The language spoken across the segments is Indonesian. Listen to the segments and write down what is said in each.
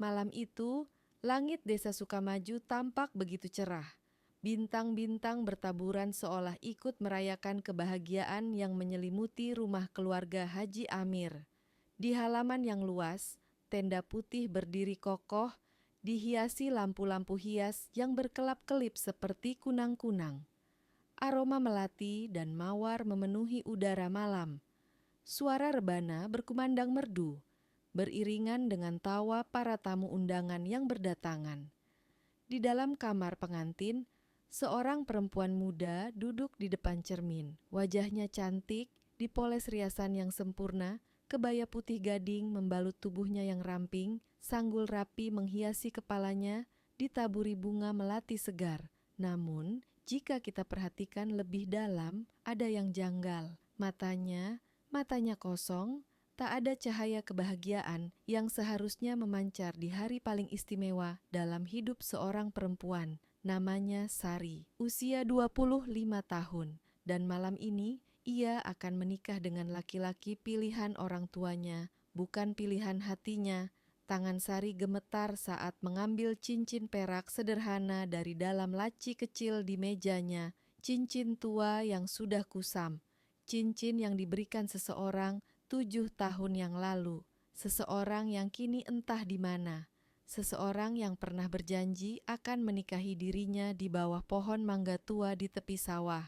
Malam itu, langit desa Sukamaju tampak begitu cerah. Bintang-bintang bertaburan seolah ikut merayakan kebahagiaan yang menyelimuti rumah keluarga Haji Amir. Di halaman yang luas, tenda putih berdiri kokoh, dihiasi lampu-lampu hias yang berkelap-kelip seperti kunang-kunang. Aroma melati dan mawar memenuhi udara malam. Suara rebana berkumandang merdu, beriringan dengan tawa para tamu undangan yang berdatangan. Di dalam kamar pengantin, seorang perempuan muda duduk di depan cermin. Wajahnya cantik, dipoles riasan yang sempurna, kebaya putih gading membalut tubuhnya yang ramping, sanggul rapi menghiasi kepalanya, ditaburi bunga melati segar. Namun, jika kita perhatikan lebih dalam, ada yang janggal. Matanya kosong, tak ada cahaya kebahagiaan yang seharusnya memancar di hari paling istimewa dalam hidup seorang perempuan. Namanya Sari, usia 25 tahun, dan malam ini ia akan menikah dengan laki-laki pilihan orang tuanya, bukan pilihan hatinya. Tangan Sari gemetar saat mengambil cincin perak sederhana dari dalam laci kecil di mejanya, cincin tua yang sudah kusam, cincin yang diberikan seseorang 7 tahun yang lalu, seseorang yang kini entah di mana, seseorang yang pernah berjanji akan menikahi dirinya di bawah pohon mangga tua di tepi sawah.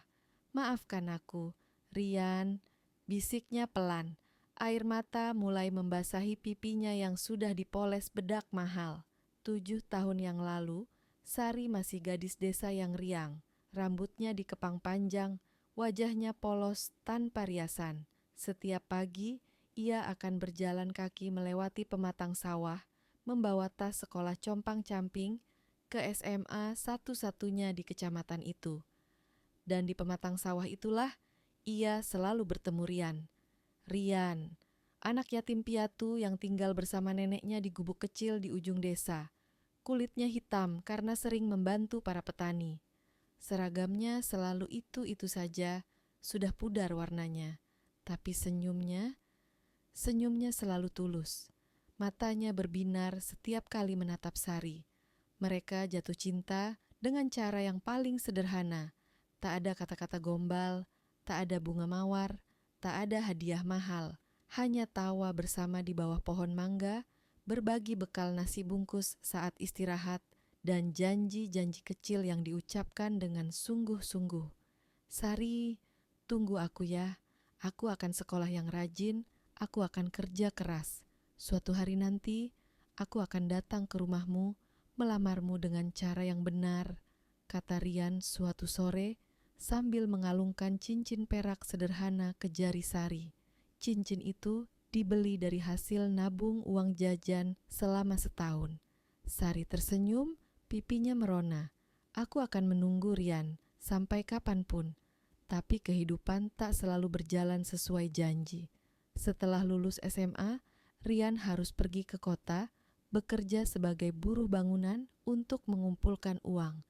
"Maafkan aku, Rian," bisiknya pelan. Air mata mulai membasahi pipinya yang sudah dipoles bedak mahal. 7 tahun yang lalu, Sari masih gadis desa yang riang. Rambutnya dikepang panjang, wajahnya polos tanpa riasan. Setiap pagi, ia akan berjalan kaki melewati pematang sawah, membawa tas sekolah compang-camping ke SMA satu-satunya di kecamatan itu. Dan di pematang sawah itulah ia selalu bertemu Rian. Rian, anak yatim piatu yang tinggal bersama neneknya di gubuk kecil di ujung desa. Kulitnya hitam karena sering membantu para petani. Seragamnya selalu itu-itu saja, sudah pudar warnanya. Tapi senyumnya selalu tulus. Matanya berbinar setiap kali menatap Sari. Mereka jatuh cinta dengan cara yang paling sederhana. Tak ada kata-kata gombal, tak ada bunga mawar, tak ada hadiah mahal. Hanya tawa bersama di bawah pohon mangga, berbagi bekal nasi bungkus saat istirahat, dan janji-janji kecil yang diucapkan dengan sungguh-sungguh. "Sari, tunggu aku ya. Aku akan sekolah yang rajin, aku akan kerja keras. Suatu hari nanti, aku akan datang ke rumahmu, melamarmu dengan cara yang benar," kata Rian suatu sore sambil mengalungkan cincin perak sederhana ke jari Sari. Cincin itu dibeli dari hasil nabung uang jajan selama setahun. Sari tersenyum, pipinya merona. "Aku akan menunggu Rian, sampai kapanpun." Tapi kehidupan tak selalu berjalan sesuai janji. Setelah lulus SMA, Rian harus pergi ke kota, bekerja sebagai buruh bangunan untuk mengumpulkan uang.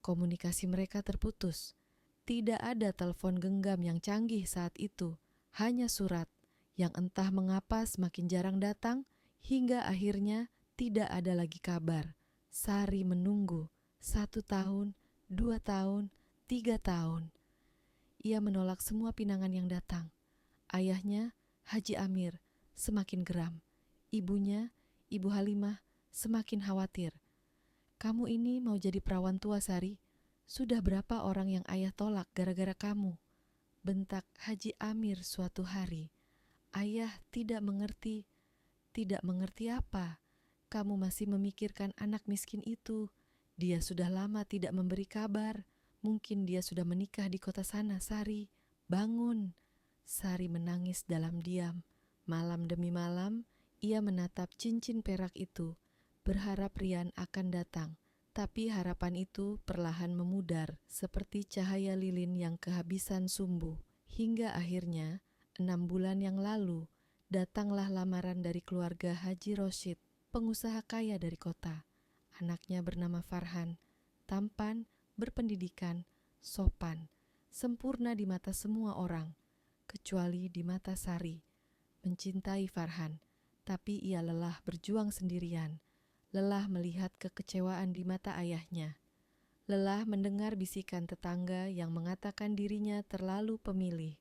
Komunikasi mereka terputus. Tidak ada telepon genggam yang canggih saat itu, hanya surat yang entah mengapa semakin jarang datang, hingga akhirnya tidak ada lagi kabar. Sari menunggu 1 tahun, 2 tahun, 3 tahun. Ia menolak semua pinangan yang datang. Ayahnya, Haji Amir, semakin geram. Ibunya, Ibu Halimah, semakin khawatir. "Kamu ini mau jadi perawan tua, Sari? Sudah berapa orang yang ayah tolak gara-gara kamu?" bentak Haji Amir suatu hari. "Ayah tidak mengerti." "Tidak mengerti apa? Kamu masih memikirkan anak miskin itu. Dia sudah lama tidak memberi kabar. Mungkin dia sudah menikah di kota sana, Sari. Bangun." Sari menangis dalam diam. Malam demi malam, ia menatap cincin perak itu, berharap Rian akan datang. Tapi harapan itu perlahan memudar seperti cahaya lilin yang kehabisan sumbu. Hingga akhirnya, 6 bulan yang lalu, datanglah lamaran dari keluarga Haji Roshid, pengusaha kaya dari kota. Anaknya bernama Farhan, tampan, berpendidikan, sopan, sempurna di mata semua orang, kecuali di mata Sari. Mencintai Farhan, tapi ia lelah berjuang sendirian. lelah melihat kekecewaan di mata ayahnya, lelah mendengar bisikan tetangga yang mengatakan dirinya terlalu pemilih,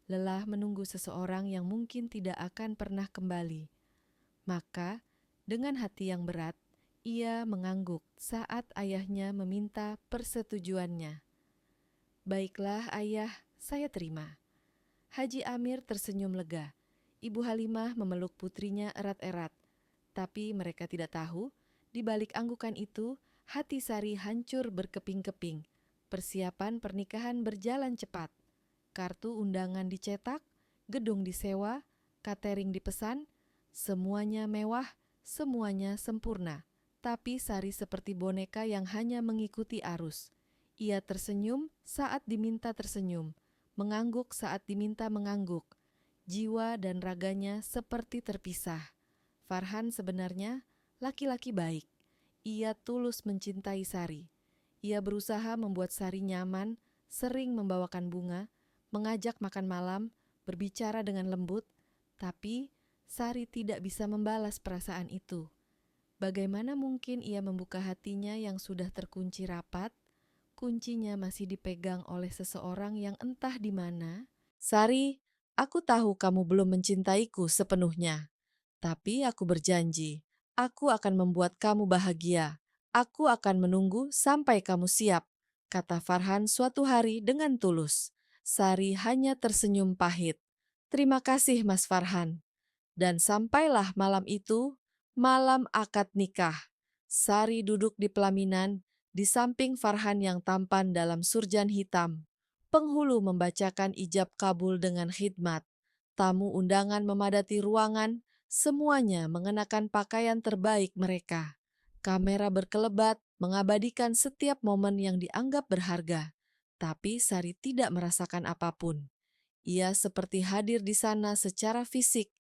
lelah menunggu seseorang yang mungkin tidak akan pernah kembali. Maka, dengan hati yang berat, ia mengangguk saat ayahnya meminta persetujuannya. "Baiklah ayah, saya terima." Haji Amir tersenyum lega. Ibu Halimah memeluk putrinya erat-erat. Tapi mereka tidak tahu, di balik anggukan itu, hati Sari hancur berkeping-keping. Persiapan pernikahan berjalan cepat. Kartu undangan dicetak, gedung disewa, catering dipesan, semuanya mewah, semuanya sempurna. Tapi Sari seperti boneka yang hanya mengikuti arus. Ia tersenyum saat diminta tersenyum, mengangguk saat diminta mengangguk. Jiwa dan raganya seperti terpisah. Farhan sebenarnya laki-laki baik. Ia tulus mencintai Sari. Ia berusaha membuat Sari nyaman, sering membawakan bunga, mengajak makan malam, berbicara dengan lembut, tapi Sari tidak bisa membalas perasaan itu. Bagaimana mungkin ia membuka hatinya yang sudah terkunci rapat? Kuncinya masih dipegang oleh seseorang yang entah di mana. "Sari, aku tahu kamu belum mencintaiku sepenuhnya. Tapi aku berjanji, aku akan membuat kamu bahagia. Aku akan menunggu sampai kamu siap," kata Farhan suatu hari dengan tulus. Sari hanya tersenyum pahit. "Terima kasih Mas Farhan." Dan sampailah malam itu, malam akad nikah. Sari duduk di pelaminan, di samping Farhan yang tampan dalam surjan hitam. Penghulu membacakan ijab kabul dengan khidmat. Tamu undangan memadati ruangan, semuanya mengenakan pakaian terbaik mereka. Kamera berkelebat, mengabadikan setiap momen yang dianggap berharga. Tapi Sari tidak merasakan apapun. Ia seperti hadir di sana secara fisik,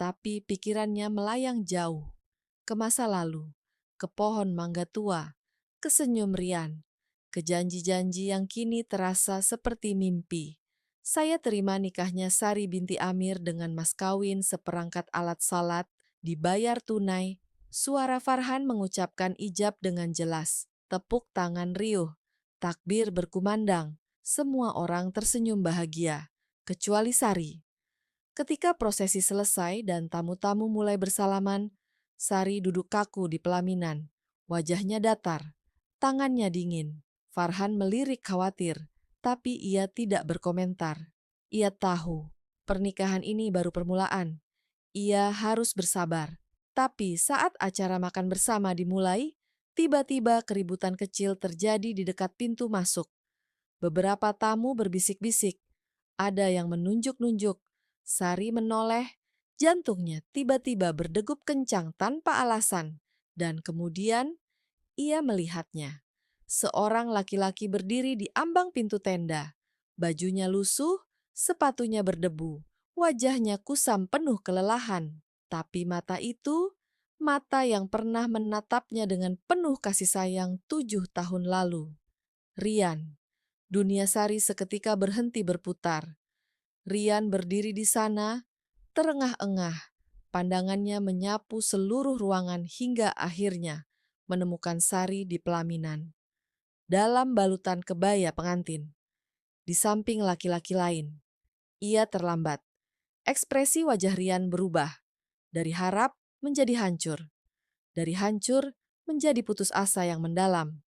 tapi pikirannya melayang jauh, ke masa lalu, ke pohon mangga tua, ke senyum Rian, ke janji-janji yang kini terasa seperti mimpi. "Saya terima nikahnya Sari binti Amir dengan mas kawin seperangkat alat salat, dibayar tunai." Suara Farhan mengucapkan ijab dengan jelas, tepuk tangan riuh, takbir berkumandang, semua orang tersenyum bahagia, kecuali Sari. Ketika prosesi selesai dan tamu-tamu mulai bersalaman, Sari duduk kaku di pelaminan. Wajahnya datar, tangannya dingin. Farhan melirik khawatir, tapi ia tidak berkomentar. Ia tahu, pernikahan ini baru permulaan. Ia harus bersabar. Tapi saat acara makan bersama dimulai, tiba-tiba keributan kecil terjadi di dekat pintu masuk. Beberapa tamu berbisik-bisik, ada yang menunjuk-nunjuk. Sari menoleh, jantungnya tiba-tiba berdegup kencang tanpa alasan. Dan kemudian ia melihatnya. Seorang laki-laki berdiri di ambang pintu tenda. Bajunya lusuh, sepatunya berdebu. Wajahnya kusam penuh kelelahan. Tapi mata itu, mata yang pernah menatapnya dengan penuh kasih sayang 7 tahun lalu. Rian. Dunia Sari seketika berhenti berputar. Rian berdiri di sana, terengah-engah. Pandangannya menyapu seluruh ruangan hingga akhirnya menemukan Sari di pelaminan. Dalam balutan kebaya pengantin. Di samping laki-laki lain. Ia terlambat. Ekspresi wajah Rian berubah. Dari harap menjadi hancur. Dari hancur menjadi putus asa yang mendalam.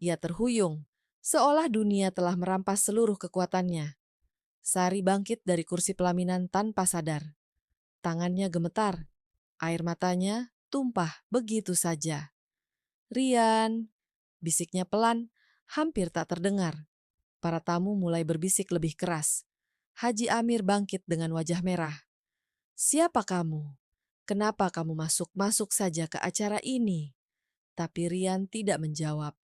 Ia terhuyung, seolah dunia telah merampas seluruh kekuatannya. Sari bangkit dari kursi pelaminan tanpa sadar. Tangannya gemetar, air matanya tumpah begitu saja. "Rian," bisiknya pelan, hampir tak terdengar. Para tamu mulai berbisik lebih keras. Haji Amir bangkit dengan wajah merah. "Siapa kamu? Kenapa kamu masuk-masuk saja ke acara ini?" Tapi Rian tidak menjawab.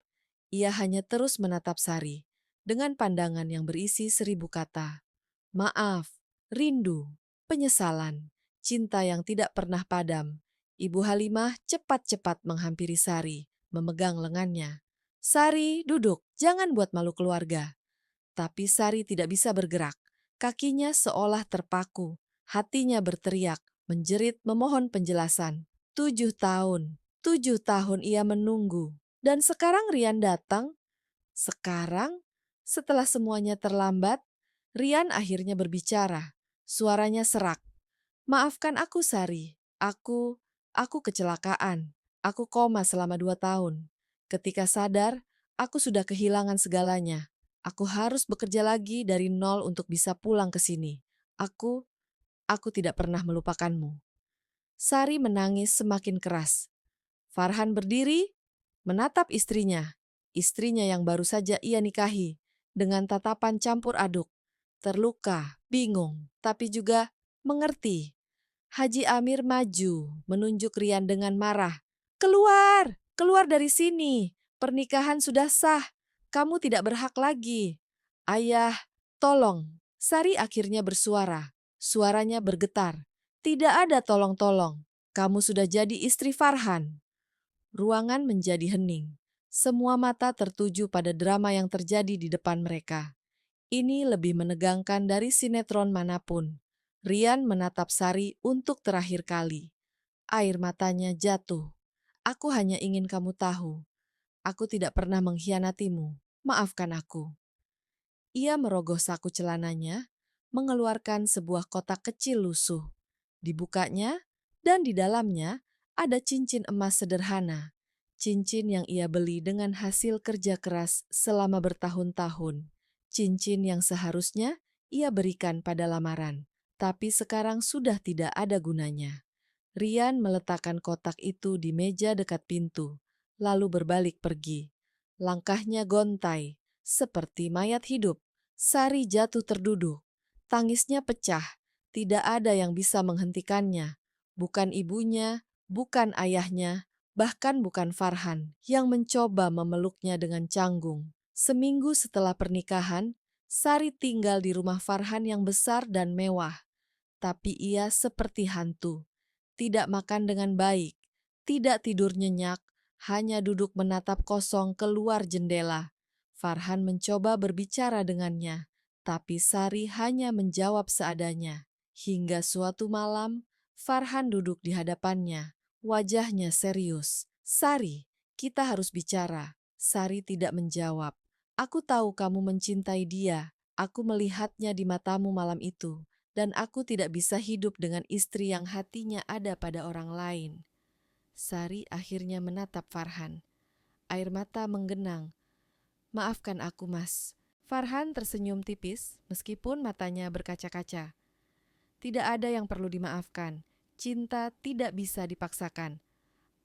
Ia hanya terus menatap Sari dengan pandangan yang berisi 1000 kata. Maaf, rindu, penyesalan, cinta yang tidak pernah padam. Ibu Halimah cepat-cepat menghampiri Sari, memegang lengannya. "Sari, duduk, jangan buat malu keluarga." Tapi Sari tidak bisa bergerak. Kakinya seolah terpaku. Hatinya berteriak, menjerit memohon penjelasan. 7 tahun, 7 tahun ia menunggu. Dan sekarang Rian datang. Sekarang, setelah semuanya terlambat, Rian akhirnya berbicara. Suaranya serak. Maafkan aku, Sari. Aku kecelakaan. Aku koma selama 2 tahun. Ketika sadar, aku sudah kehilangan segalanya. Aku harus bekerja lagi dari nol untuk bisa pulang ke sini. Aku, aku tidak pernah melupakanmu. Sari menangis semakin keras. Farhan berdiri, menatap istrinya yang baru saja ia nikahi, dengan tatapan campur aduk, terluka, bingung, tapi juga mengerti. Haji Amir maju, menunjuk Rian dengan marah. Keluar, keluar dari sini. Pernikahan sudah sah. Kamu tidak berhak lagi. Ayah, tolong. Sari akhirnya bersuara. Suaranya bergetar. Tidak ada tolong-tolong. Kamu sudah jadi istri Farhan. Ruangan menjadi hening. Semua mata tertuju pada drama yang terjadi di depan mereka. Ini lebih menegangkan dari sinetron manapun. Rian menatap Sari untuk terakhir kali. Air matanya jatuh. Aku hanya ingin kamu tahu. Aku tidak pernah mengkhianatimu. Maafkan aku. Ia merogoh saku celananya, mengeluarkan sebuah kotak kecil lusuh. Dibukanya, dan di dalamnya ada cincin emas sederhana. Cincin yang ia beli dengan hasil kerja keras selama bertahun-tahun. Cincin yang seharusnya ia berikan pada lamaran, tapi sekarang sudah tidak ada gunanya. Rian meletakkan kotak itu di meja dekat pintu, lalu berbalik pergi. Langkahnya gontai, seperti mayat hidup. Sari jatuh terduduk. Tangisnya pecah. Tidak ada yang bisa menghentikannya. Bukan ibunya, bukan ayahnya, bahkan bukan Farhan yang mencoba memeluknya dengan canggung. Seminggu setelah pernikahan, Sari tinggal di rumah Farhan yang besar dan mewah. Tapi ia seperti hantu. Tidak makan dengan baik, tidak tidur nyenyak, hanya duduk menatap kosong keluar jendela. Farhan mencoba berbicara dengannya, tapi Sari hanya menjawab seadanya. Hingga suatu malam, Farhan duduk di hadapannya, wajahnya serius. Sari, kita harus bicara. Sari tidak menjawab. Aku tahu kamu mencintai dia. Aku melihatnya di matamu malam itu, dan aku tidak bisa hidup dengan istri yang hatinya ada pada orang lain. Sari akhirnya menatap Farhan. Air mata menggenang. Maafkan aku, Mas. Farhan tersenyum tipis meskipun matanya berkaca-kaca. Tidak ada yang perlu dimaafkan. Cinta tidak bisa dipaksakan.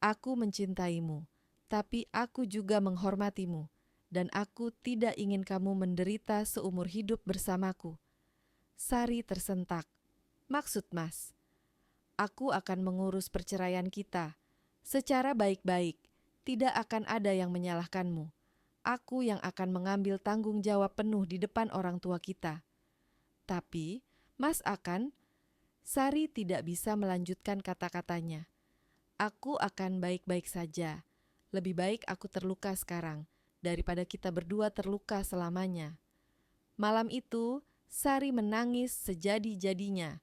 Aku mencintaimu, tapi aku juga menghormatimu. Dan aku tidak ingin kamu menderita seumur hidup bersamaku. Sari tersentak. Maksud Mas, aku akan mengurus perceraian kita. Secara baik-baik, tidak akan ada yang menyalahkanmu. Aku yang akan mengambil tanggung jawab penuh di depan orang tua kita. Tapi, Mas akan, Sari tidak bisa melanjutkan kata-katanya. Aku akan baik-baik saja. Lebih baik aku terluka sekarang, daripada kita berdua terluka selamanya. Malam itu, Sari menangis sejadi-jadinya.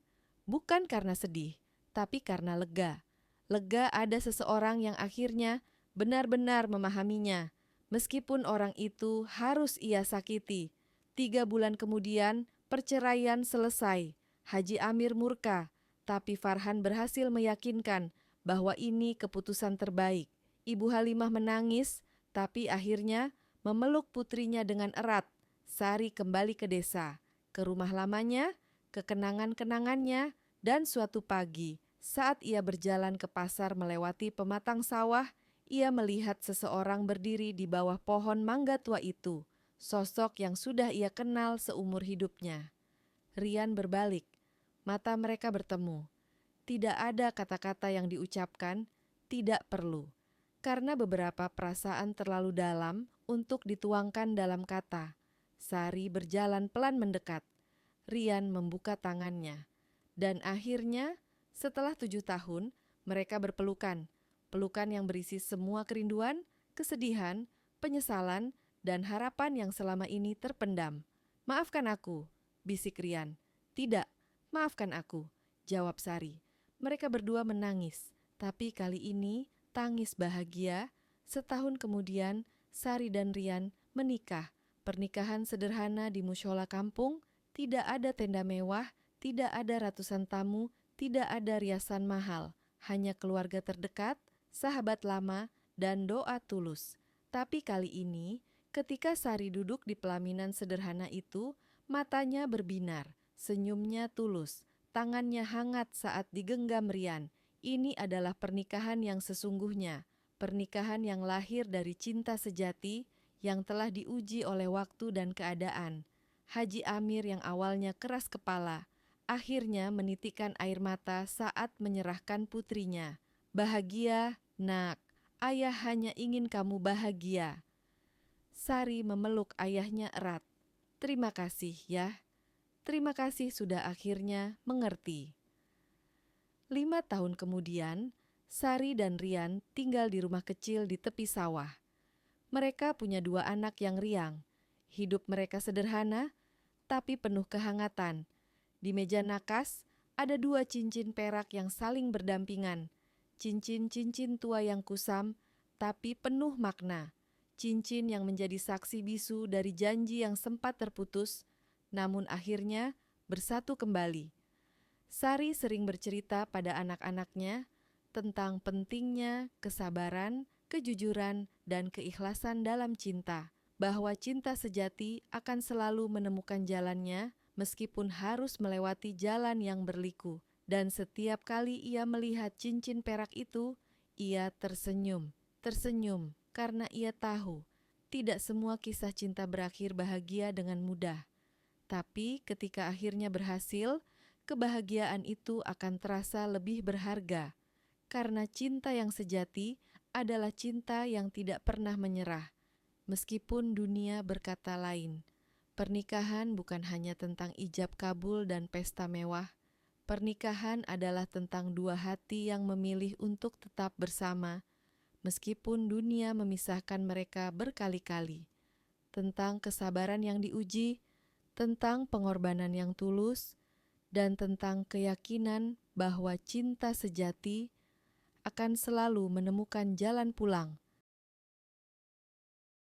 Bukan karena sedih, tapi karena lega. Lega ada seseorang yang akhirnya benar-benar memahaminya. Meskipun orang itu harus ia sakiti. 3 bulan kemudian, perceraian selesai. Haji Amir murka, tapi Farhan berhasil meyakinkan bahwa ini keputusan terbaik. Ibu Halimah menangis, tapi akhirnya memeluk putrinya dengan erat. Sari kembali ke desa, ke rumah lamanya, ke kenangan-kenangannya, dan suatu pagi, saat ia berjalan ke pasar melewati pematang sawah, ia melihat seseorang berdiri di bawah pohon mangga tua itu, sosok yang sudah ia kenal seumur hidupnya. Rian berbalik, mata mereka bertemu. Tidak ada kata-kata yang diucapkan, tidak perlu, karena beberapa perasaan terlalu dalam untuk dituangkan dalam kata. Sari berjalan pelan mendekat. Rian membuka tangannya. Dan akhirnya, setelah 7 tahun, mereka berpelukan. Pelukan yang berisi semua kerinduan, kesedihan, penyesalan, dan harapan yang selama ini terpendam. Maafkan aku, bisik Rian. Tidak, maafkan aku, jawab Sari. Mereka berdua menangis, tapi kali ini tangis bahagia. Setahun kemudian, Sari dan Rian menikah. Pernikahan sederhana di mushola kampung, tidak ada tenda mewah, tidak ada ratusan tamu, tidak ada riasan mahal. Hanya keluarga terdekat, sahabat lama, dan doa tulus. Tapi kali ini, ketika Sari duduk di pelaminan sederhana itu, matanya berbinar, senyumnya tulus, tangannya hangat saat digenggam Rian. Ini adalah pernikahan yang sesungguhnya, pernikahan yang lahir dari cinta sejati yang telah diuji oleh waktu dan keadaan. Haji Amir yang awalnya keras kepala, akhirnya menitikkan air mata saat menyerahkan putrinya. Bahagia, nak. Ayah hanya ingin kamu bahagia. Sari memeluk ayahnya erat. Terima kasih ya. Terima kasih sudah akhirnya mengerti. 5 tahun kemudian, Sari dan Rian tinggal di rumah kecil di tepi sawah. Mereka punya 2 anak yang riang. Hidup mereka sederhana, tapi penuh kehangatan. Di meja nakas, ada 2 cincin perak yang saling berdampingan. Cincin-cincin tua yang kusam, tapi penuh makna. Cincin yang menjadi saksi bisu dari janji yang sempat terputus, namun akhirnya bersatu kembali. Sari sering bercerita pada anak-anaknya tentang pentingnya kesabaran, kejujuran, dan keikhlasan dalam cinta, bahwa cinta sejati akan selalu menemukan jalannya meskipun harus melewati jalan yang berliku. Dan setiap kali ia melihat cincin perak itu, ia tersenyum karena ia tahu tidak semua kisah cinta berakhir bahagia dengan mudah. Tapi ketika akhirnya berhasil, kebahagiaan itu akan terasa lebih berharga. Karena cinta yang sejati adalah cinta yang tidak pernah menyerah. Meskipun dunia berkata lain, pernikahan bukan hanya tentang ijab kabul dan pesta mewah. Pernikahan adalah tentang 2 hati yang memilih untuk tetap bersama, meskipun dunia memisahkan mereka berkali-kali. Tentang kesabaran yang diuji, tentang pengorbanan yang tulus, dan tentang keyakinan bahwa cinta sejati akan selalu menemukan jalan pulang